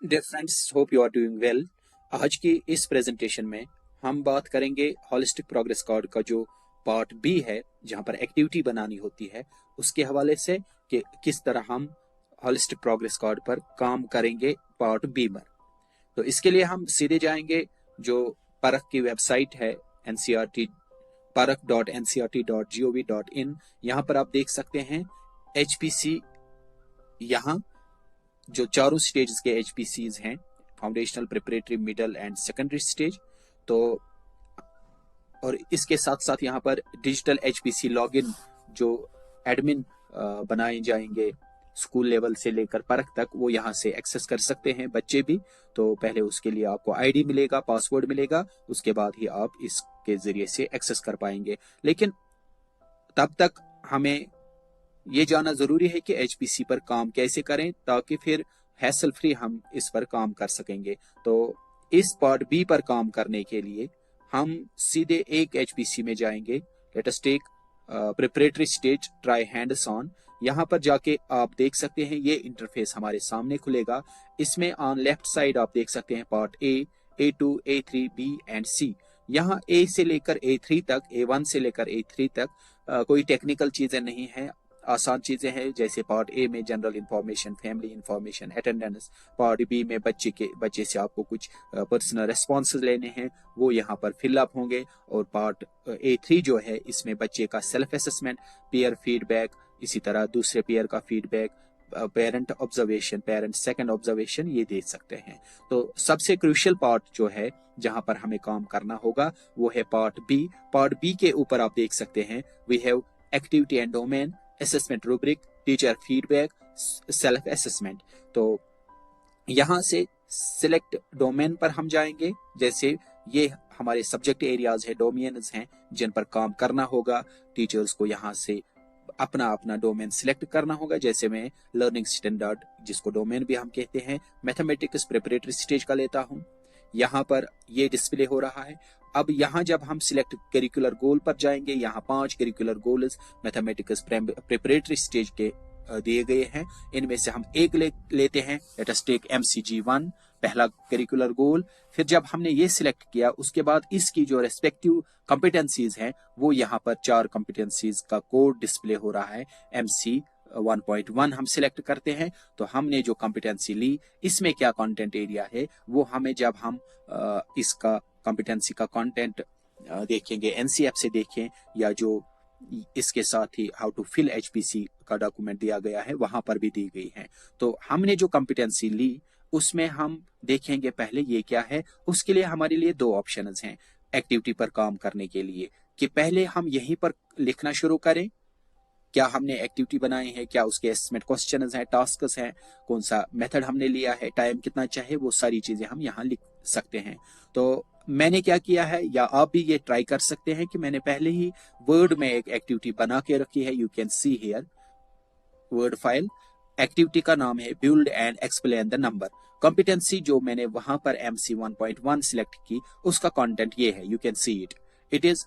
Dear friends, hope you are doing well. आज की इस प्रेजेंटेशन में हम बात करेंगे हॉलिस्टिक प्रोग्रेस कार्ड का जो पार्ट बी है, जहां पर एक्टिविटी बनानी होती है, उसके हवाले से कि किस तरह हम हॉलिस्टिक प्रोग्रेस कार्ड पर काम करेंगे पार्ट बी में। तो इसके लिए हम सीधे जाएंगे जो परख की वेबसाइट है एनसीईआरटी parach.ncert.gov.in। यहाँ पर आप देख सकते हैं एचपीसी, यहाँ जो चारों स्टेज के एचपीसीज हैं, foundational, preparatory, middle and secondary stage. तो और इसके साथ साथ यहाँ पर डिजिटल एचपीसी लॉगिन जो एडमिन बनाए जाएंगे स्कूल लेवल से लेकर परख तक, वो यहाँ से एक्सेस कर सकते हैं बच्चे भी। तो पहले उसके लिए आपको आईडी मिलेगा, पासवर्ड मिलेगा, उसके बाद ही आप इसके जरिए से एक्सेस कर पाएंगे। लेकिन तब तक हमें ये जानना जरूरी है कि एचपीसी पर काम कैसे करें, ताकि फिर हैसल फ्री हम इस पर काम कर सकेंगे। तो इस पार्ट बी पर काम करने के लिए हम सीधे एक एचपीसी में जाएंगे। Let us take preparatory stage, try hands on. यहाँ पर जाके आप देख सकते हैं ये इंटरफेस हमारे सामने खुलेगा। इसमें ऑन लेफ्ट साइड आप देख सकते हैं part A2, A3, B and C। यहाँ A से लेकर A3 तक, A1 से लेकर A3 तक कोई टेक्निकल चीजें नहीं है, आसान चीजें हैं। जैसे पार्ट ए में general information, family information, attendance. Part B में बच्चे से आपको कुछ पर्सनल रेस्पॉन्सेज लेने हैं, वो यहाँ पर फिलअप होंगे। और पार्ट A3 जो है, इसमें बच्चे का सेल्फ असेसमेंट, पेयर फीडबैक, इसी तरह दूसरे पेयर का feedback, parent observation, parent second observation, ये दे सकते हैं। तो सबसे क्रूशियल पार्ट जो है जहां पर हमें काम करना होगा वो है पार्ट बी। पार्ट बी के ऊपर आप देख सकते हैं we have activity and domain, assessment rubric, teacher feedback, self assessment. तो यहां से सिलेक्ट डोमेन पर हम जाएंगे। जैसे ये हमारे सब्जेक्ट एरियाज है, डोमेन्स हैं जिन पर काम करना होगा। टीचर्स को यहाँ से अपना अपना डोमेन सिलेक्ट करना होगा। जैसे मैं लर्निंग स्टैंडर्ड, जिसको डोमेन भी हम कहते हैं, मैथमेटिक्स प्रिपरेटरी स्टेज का लेता हूँ। यहाँ पर ये डिस्प्ले हो रहा है। अब यहाँ जब हम सिलेक्ट करिकुलर गोल पर जाएंगे, यहाँ 5 curricular goals mathematics preparatory stage के दिए गए हैं। इनमें से हम एक लेते हैं। लेट अस टेक MCG1, पहला करिकुलर गोल। फिर जब हमने ये सिलेक्ट किया, उसके बाद इसकी जो रेस्पेक्टिव कॉम्पिटेंसीज हैं, वो यहाँ पर 4 कॉम्पिटेंसीज का कोड डिस्प्ले हो रहा है। MC1.1 हम सिलेक्ट करते हैं। तो हमने जो कॉम्पिटेंसी ली, इसमें क्या कंटेंट एरिया है, वो हमें जब हम इसका कॉम्पिटेंसी का कंटेंट देखेंगे, NCF से देखें, या जो इसके साथ ही हाउ टू फिल HPC का डॉक्यूमेंट दिया गया है, वहां पर भी दी गई है। तो हमने जो कॉम्पिटेंसी ली, उसमें हम देखेंगे पहले ये क्या है। उसके लिए हमारे लिए 2 ऑप्शंस हैं एक्टिविटी पर काम करने के लिए, कि पहले हम यहीं पर लिखना शुरू करें, क्या हमने एक्टिविटी बनाई है, क्या उसके एसेसमेंट क्वेश्चंस हैं, टास्क्स हैं, कौन सा मेथड हमने लिया है, टाइम कितना चाहिए, वो सारी चीजें हम यहाँ लिख सकते हैं। तो मैंने क्या किया है, या आप भी ये ट्राई कर सकते हैं कि मैंने पहले ही वर्ड में एक एक्टिविटी बना के रखी है। You can see here word file. Activity का नाम है build and explain the number. Competency जो मैंने वहां पर MC1.1 सिलेक्ट की, उसका कंटेंट ये है, you can see it. It is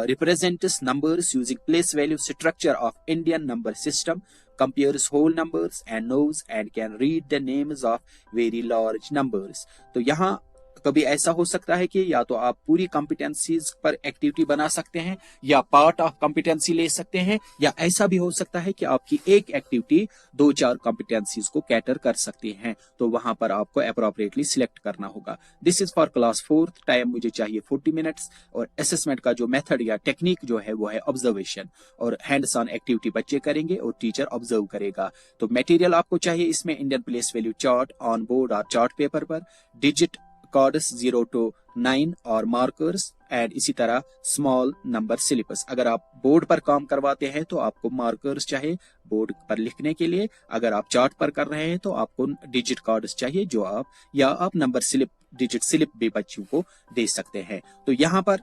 represents numbers using place value structure of Indian number system, compares whole numbers and knows and can read the names of very large numbers। तो यहाँ कभी ऐसा हो सकता है कि या तो आप पूरी कॉम्पिटेंसीज पर एक्टिविटी बना सकते हैं, या पार्ट ऑफ कॉम्पिटेंसी ले सकते हैं, या ऐसा भी हो सकता है कि आपकी एक एक्टिविटी 2-4 कॉम्पिटेंसीज को कैटर कर सकती हैं। तो वहां पर आपको अप्रोप्रिएटली सिलेक्ट करना होगा। This is for class 4th। Time मुझे चाहिए 40 मिनट्स। और असेसमेंट का जो मेथड या टेक्निक जो है वो है ऑब्जर्वेशन, और हैंड्स ऑन एक्टिविटी बच्चे करेंगे और टीचर ऑब्जर्व करेगा। तो मटेरियल आपको चाहिए इसमें Indian place value chart on board और चार्ट पेपर पर, डिजिट कार्ड्स 0 to 9 और मार्कर्स, एंड इसी तरह स्मॉल नंबर सिलेबस। अगर आप बोर्ड पर काम करवाते हैं तो आपको मार्कर्स चाहिए बोर्ड पर लिखने के लिए। अगर आप चार्ट पर कर रहे हैं तो आपको डिजिट कार्ड्स चाहिए, जो आप या आप नंबर स्लिप, डिजिट स्लिप भी बच्चों को दे सकते हैं। तो यहाँ पर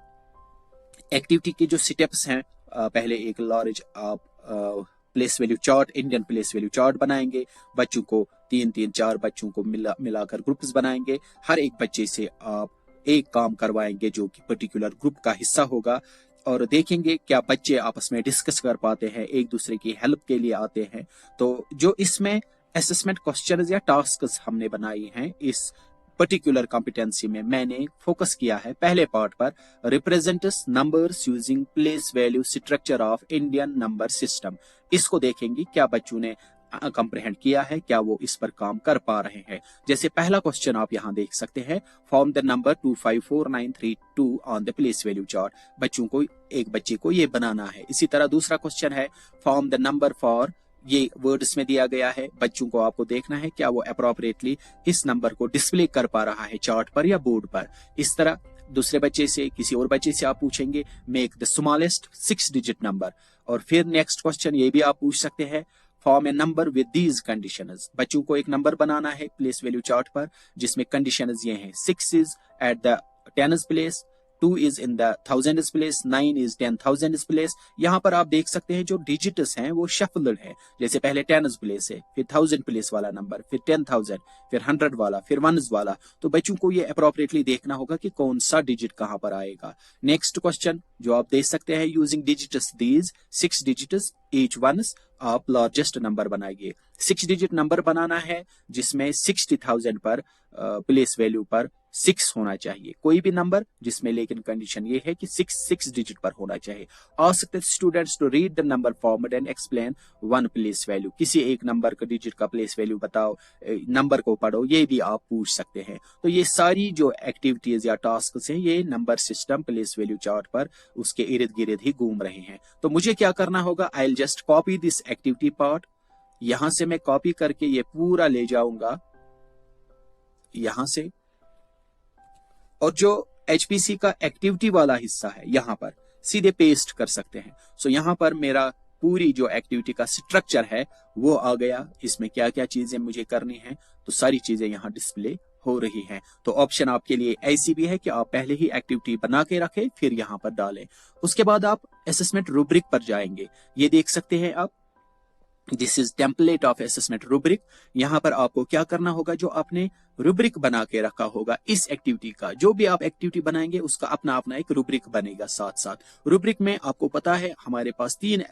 एक्टिविटी के जो स्टेप्स हैं, पहले एक लार्ज आप place value chart, Indian place value chart बनाएंगे। बच्चों को 3-4 बच्चों को मिलाकर ग्रुप्स बनाएंगे। हर एक बच्चे से आप एक काम करवाएंगे जो कि पर्टिकुलर ग्रुप का हिस्सा होगा, और देखेंगे क्या बच्चे आपस में डिस्कस कर पाते हैं, एक दूसरे की हेल्प के लिए आते हैं। तो जो इसमें असेसमेंट क्वेश्चन या टास्क हमने बनाई हैं इस पर्टिकुलर कॉम्पिटेंसी में। मैंने फोकस किया है पहले पार्ट पर, represents numbers using place value structure of Indian number system. इसको देखेंगे क्या बच्चों ने कंप्रहेंड किया है, क्या वो इस पर काम कर पा रहे हैं। जैसे पहला क्वेश्चन आप यहाँ देख सकते हैं, form the number 254932 on the place value chart. बच्चों को, एक बच्चे को ये बनाना है। इसी तरह दूसरा क्वेश्चन है, फॉर्म द नंबर फॉर, ये वर्ड्स में दिया गया है, बच्चों को आपको देखना है क्या वो अप्रोप्रिएटली इस नंबर को डिस्प्ले कर पा रहा है चार्ट पर या बोर्ड पर। इस तरह दूसरे बच्चे से, किसी और बच्चे से आप पूछेंगे, make the smallest 6 digit number. और फिर नेक्स्ट क्वेश्चन ये भी आप पूछ सकते हैं, form A number with these conditions. बच्चों को एक नंबर बनाना है प्लेस वैल्यू चार्ट पर जिसमें कंडीशंस ये हैं, 6 is at the 10th place, 2 is in the 1000th place, 9 is 10,000th place. यहाँ पर आप देख सकते हैं जो डिजिट्स हैं वो शफल्ड हैं। जैसे पहले 10th प्लेस है, फिर 1000 प्लेस वाला नंबर, फिर 10,000, फिर 100 वाला, फिर 1s वाला। तो बच्चों को ये अप्रोप्रिएटली देखना होगा कि कौन सा डिजिट कहाँ पर आएगा। नेक्स्ट क्वेश्चन जो आप देख सकते हैं, using digits these 6 digits each once, आप लार्जेस्ट नंबर बनाइए। 6 डिजिट नंबर बनाना है जिसमें 60,000 पर प्लेस वैल्यू पर 6 होना चाहिए। कोई भी नंबर जिसमें, लेकिन कंडीशन ये है कि 6 डिजिट पर होना चाहिए। Ask the students to read the number format and explain one place value. किसी एक नंबर का डिजिट का प्लेस वैल्यू बताओ, नंबर को पढ़ो, ये भी आप पूछ सकते हैं। तो ये सारी जो एक्टिविटीज या टास्क हैं ये number system place value chart पर उसके इर्द गिर्द ही घूम रहे हैं। तो मुझे क्या करना होगा, I will just copy this activity part. यहां से मैं कॉपी करके ये पूरा ले जाऊंगा यहां से, और जो एचपीसी का एक्टिविटी वाला हिस्सा है यहां पर सीधे पेस्ट कर सकते हैं। सो यहां पर मेरा पूरी जो एक्टिविटी का स्ट्रक्चर है वो आ गया। इसमें क्या क्या चीजें मुझे करनी है, तो सारी चीजें यहाँ डिस्प्ले हो रही हैं। तो ऑप्शन आपके लिए ऐसी भी है कि आप पहले ही एक्टिविटी बना के रखें फिर यहाँ पर डालें। उसके बाद आप असेसमेंट रूब्रिक पर जाएंगे। ये देख सकते हैं आप, this is template of assessment rubric. यहाँ पर आपको क्या करना होगा, जो आपने रूब्रिक बना के रखा होगा इस एक्टिविटी का, जो भी आप एक्टिविटी बनाएंगे उसका अपना अपना एक रूब्रिक बनेगा। साथ साथ रूब्रिक में आपको पता है हमारे पास 3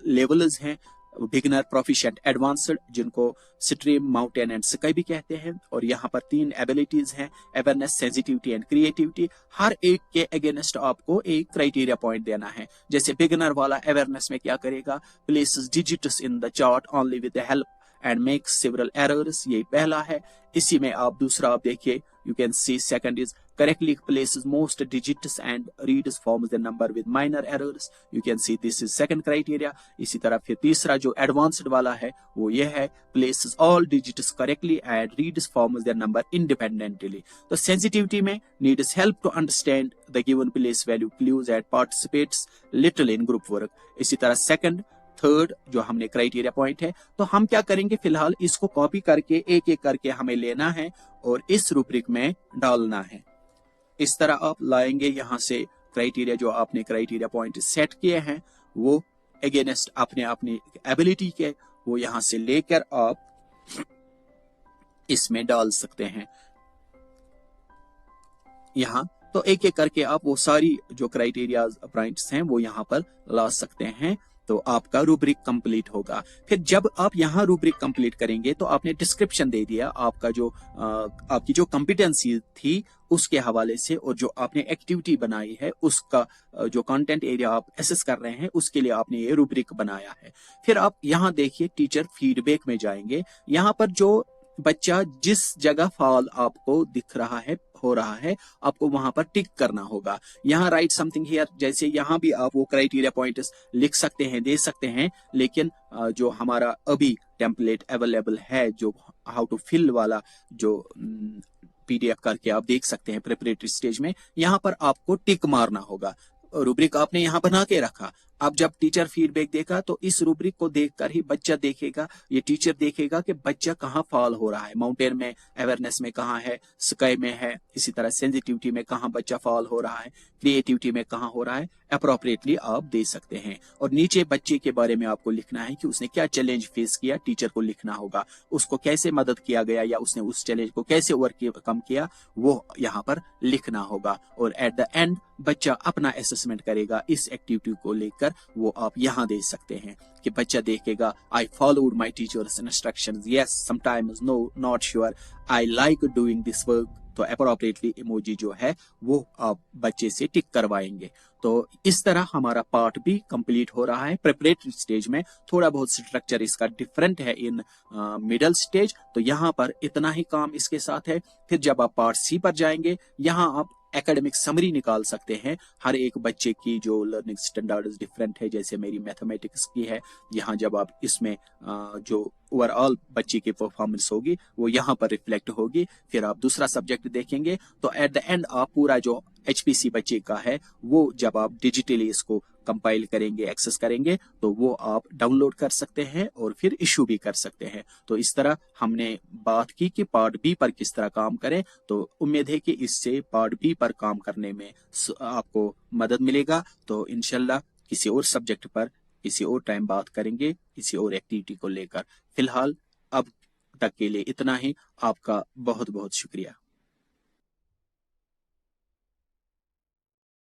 लेवल्स हैं, बिगिनर, प्रोफिशिएंट, एडवांस्ड, जिनको स्ट्रीम, माउंटेन एंड स्काई भी कहते हैं। और यहाँ पर 3 एबिलिटीज हैं, अवेयरनेस, सेंसिटिविटी एंड क्रिएटिविटी। हर एक के अगेंस्ट आपको एक क्राइटेरिया पॉइंट देना है। जैसे बिगिनर वाला अवेयरनेस में क्या करेगा, places digits in the chart only with the help and makes several errors, ये पहला है। इसी में आप दूसरा आप देखिए, you can see second is correctly places most digits and reads forms the number with minor errors, you can see this is second criteria। इसी तरह फिर तीसरा जो एडवांस्ड वाला है वो ये है, places all digits correctly and reads forms the number independently। तो sensitivity में needs help to understand the given place value clues and participates little in group work। इसी तरह सेकंड, थर्ड जो हमने क्राइटेरिया पॉइंट है, तो हम क्या करेंगे, फिलहाल इसको कॉपी करके एक एक करके हमें लेना है और इस रूब्रिक में डालना है। इस तरह आप लाएंगे यहां से क्राइटेरिया, जो आपने क्राइटेरिया पॉइंट सेट किए हैं वो अगेंस्ट अपने अपनी एबिलिटी के, वो यहां से लेकर आप इसमें डाल सकते हैं यहां। तो एक एक करके आप वो सारी जो क्राइटेरिया पॉइंट्स हैं वो यहां पर ला सकते हैं। तो आपका रूब्रिक कंप्लीट होगा। फिर जब आप यहाँ रूब्रिक कंप्लीट करेंगे तो आपने डिस्क्रिप्शन दे दिया आपका जो आपकी जो कॉम्पिटेंसी थी उसके हवाले से, और जो आपने एक्टिविटी बनाई है उसका जो कंटेंट एरिया आप एसेस कर रहे हैं उसके लिए आपने ये रूब्रिक बनाया है। फिर आप यहाँ देखिए टीचर फीडबैक में जाएंगे। यहाँ पर जो बच्चा जिस जगह फॉल आपको दिख रहा है, हो रहा है, आपको वहां पर टिक करना होगा। यहाँ राइट समथिंग हियर, जैसे यहाँ भी आप वो क्राइटेरिया पॉइंट्स लिख सकते हैं, दे सकते हैं, लेकिन जो हमारा अभी टेम्पलेट अवेलेबल है, जो हाउ टू फिल वाला जो पीडीएफ करके आप देख सकते हैं प्रिपरेटरी स्टेज में, यहाँ पर आपको टिक मारना होगा। रूब्रिक आपने यहाँ बना के रखा। अब जब टीचर फीडबैक देगा तो इस रूब्रिक को देखकर ही बच्चा देखेगा, ये टीचर देखेगा कि बच्चा कहाँ फॉल हो रहा है, माउंटेन में, अवेयरनेस में कहाँ है, स्काई में है, इसी तरह सेंसिटिविटी में कहाँ बच्चा फॉल हो रहा है, क्रिएटिविटी में कहाँ हो रहा है, अप्रोप्रिएटली आप दे सकते हैं। और नीचे बच्चे के बारे में आपको लिखना है कि उसने क्या चैलेंज फेस किया, टीचर को लिखना होगा, उसको कैसे मदद किया गया या उसने उस चैलेंज को कैसे ओवरकम किया वो यहाँ पर लिखना होगा। और एट द एंड बच्चा अपना असेसमेंट करेगा इस एक्टिविटी को लेकर, वो आप यहाँ दे सकते हैं। कि बच्चा देखेगा I followed my teachers instructions, yes sometimes no not sure, I like doing this work, तो अप्रोप्रिएटली इमोजी जो है वो आप बच्चे से टिक करवाएंगे। तो इस तरह हमारा पार्ट भी कंप्लीट हो रहा है। प्रिपरेटरी स्टेज में थोड़ा बहुत स्ट्रक्चर इसका डिफरेंट है इन मिडल स्टेज, तो यहाँ पर इतना ही काम इसके साथ है। फिर जब आप पार्ट सी पर जाएंगे, यहाँ आप एकेडमिक समरी निकाल सकते हैं। हर एक बच्चे की जो लर्निंग स्टैंडर्ड्स डिफरेंट है, जैसे मेरी मैथमेटिक्स की है, यहाँ जब आप इसमें जो ओवरऑल बच्चे की परफॉर्मेंस होगी वो यहाँ पर रिफ्लेक्ट होगी। फिर आप दूसरा सब्जेक्ट देखेंगे तो एट द एंड आप पूरा जो एचपीसी बच्चे का है वो जब आप डिजिटली इसको कंपाइल करेंगे, एक्सेस करेंगे, तो वो आप डाउनलोड कर सकते हैं और फिर इशू भी कर सकते हैं। तो इस तरह हमने बात की कि पार्ट बी पर किस तरह काम करें। तो उम्मीद है कि इससे पार्ट बी पर काम करने में आपको मदद मिलेगा। तो इंशाल्लाह किसी और सब्जेक्ट पर किसी और टाइम बात करेंगे, किसी और एक्टिविटी को लेकर। फिलहाल अब तक के लिए इतना ही। आपका बहुत बहुत शुक्रिया।